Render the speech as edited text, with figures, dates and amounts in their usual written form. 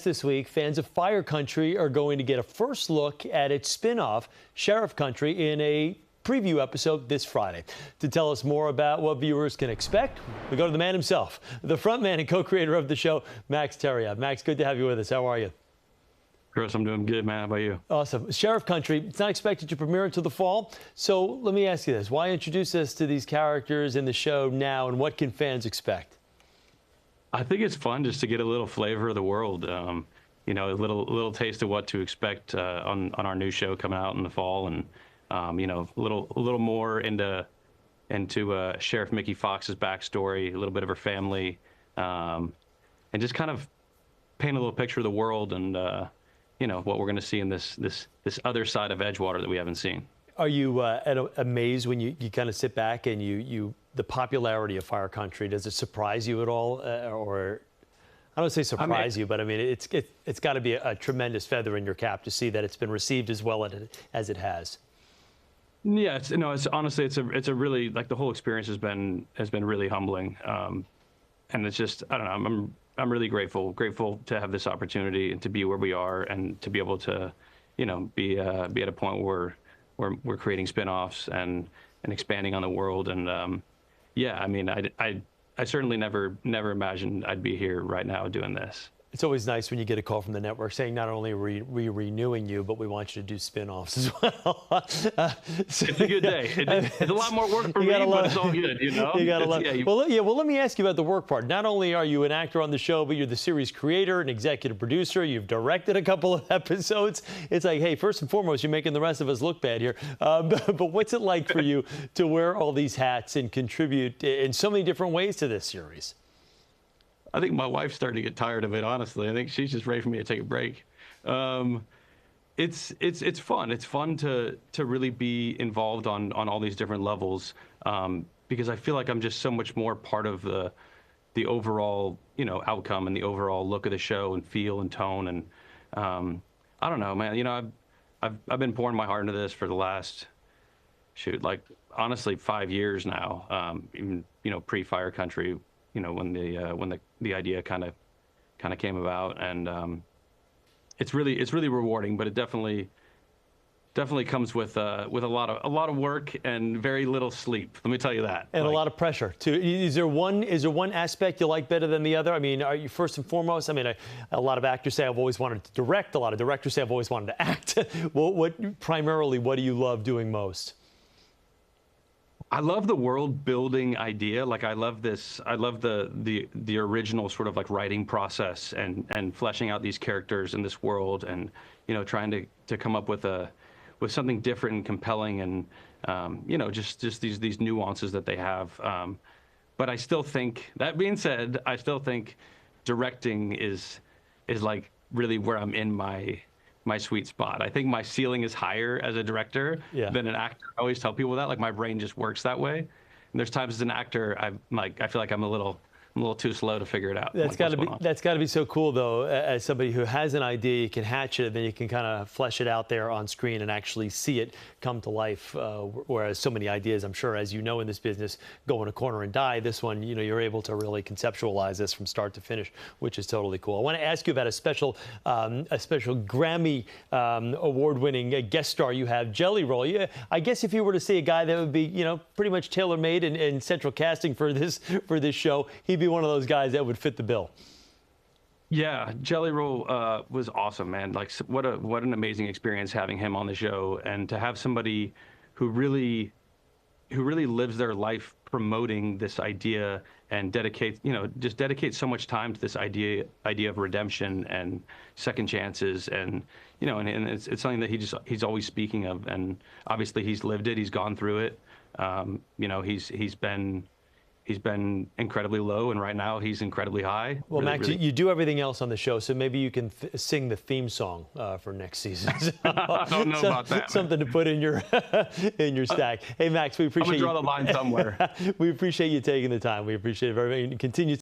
this week, fans of Fire Country are going to get a first look at its spin-off, Sheriff Country, in a preview episode this Friday. To tell us more about what viewers can expect, we go to the man himself, the frontman and co-creator of the show, Max Thieriot. Max, good to have you with us. How are you? Chris, I'm doing good, man. How about you? Awesome. Sheriff Country, it's not expected to premiere until the fall. So let me ask you this. Why introduce us to these characters in the show now, and what can fans expect? I think it's fun just to get a little flavor of the world. You know, a little taste of what to expect on our new show coming out in the fall, and you know, a little more into Sheriff Mickey Fox's backstory, a little bit of her family, and just kind of paint a little picture of the world and you know, what we're going to see in this other side of Edgewater that we haven't seen. Are you amazed when you kind of sit back and the popularity of Fire Country? Does it surprise you at all, or I don't say surprise you, but I mean it's got to be a tremendous feather in your cap to see that it's been received as well as it has. Yeah, it's honestly it's a really, like, the whole experience has been really humbling, and it's just, I don't know, I'm really grateful to have this opportunity and to be where we are and to be able to, you know, be at a point where we're creating spin-offs and expanding on the world. And yeah, I mean, I certainly never imagined I'd be here right now doing this. It's always nice when you get a call from the network saying not only are we renewing you, but we want you to do spin-offs as well. It's a good day. It's a lot more work for me, but it's all good, you know? You gotta love it. Well, let me ask you about the work part. Not only are you an actor on the show, but you're the series creator and executive producer. You've directed a couple of episodes. It's like, hey, first and foremost, you're making the rest of us look bad here. But what's it like for you to wear all these hats and contribute in so many different ways to this series? I think my wife's starting to get tired of it, honestly. I think she's just ready for me to take a break. It's fun. It's fun to really be involved on all these different levels, because I feel like I'm just so much more part of the overall, you know, outcome and the overall look of the show and feel and tone. And I don't know, man. You know, I've been pouring my heart into this for the last, like, honestly, 5 years now. Even, you know, pre-Fire Country. You know, when the idea kind of came about, and it's really rewarding, but it definitely comes with a lot of work and very little sleep. Let me tell you that. And a lot of pressure too. Is there one aspect you like better than the other? I mean, are you, first and foremost? I mean, a lot of actors say I've always wanted to direct. A lot of directors say I've always wanted to act. Primarily, what do you love doing most? I love the world building idea. Like, I love the original sort of like writing process and fleshing out these characters in this world, and, you know, trying to come up with something different and compelling, and you know, just these nuances that they have. But I still think, that being said, I still think directing is like really where I'm in my sweet spot. I think my ceiling is higher as a director than an actor. I always tell people that, like, my brain just works that way. And there's times as an actor, I feel like I'm a little too slow to figure it out. That's got to be so cool, though, as somebody who has an idea, you can hatch it, and then you can kind of flesh it out there on screen and actually see it come to life. Whereas so many ideas, I'm sure, as you know, in this business, go in a corner and die. This one, you know, you're able to really conceptualize this from start to finish, which is totally cool. I want to ask you about a special Grammy award-winning guest star you have, Jelly Roll. Yeah, I guess if you were to see a guy that would be, you know, pretty much tailor-made and central casting for this show, he'd be one of those guys that would fit the bill. Yeah, Jelly Roll was awesome, man. Like, what an amazing experience having him on the show, and to have somebody who really lives their life promoting this idea and dedicates so much time to this idea of redemption and second chances, and, you know, and it's something that he's always speaking of, and obviously he's lived it, he's gone through it. You know, he's been incredibly low, and right now he's incredibly high. Well, Max, you do everything else on the show, so maybe you can sing the theme song for next season. I don't know about that. Something to put in your stack. Hey, Max, we appreciate I'm gonna draw the line somewhere. We appreciate you taking the time. We appreciate it very much. Continue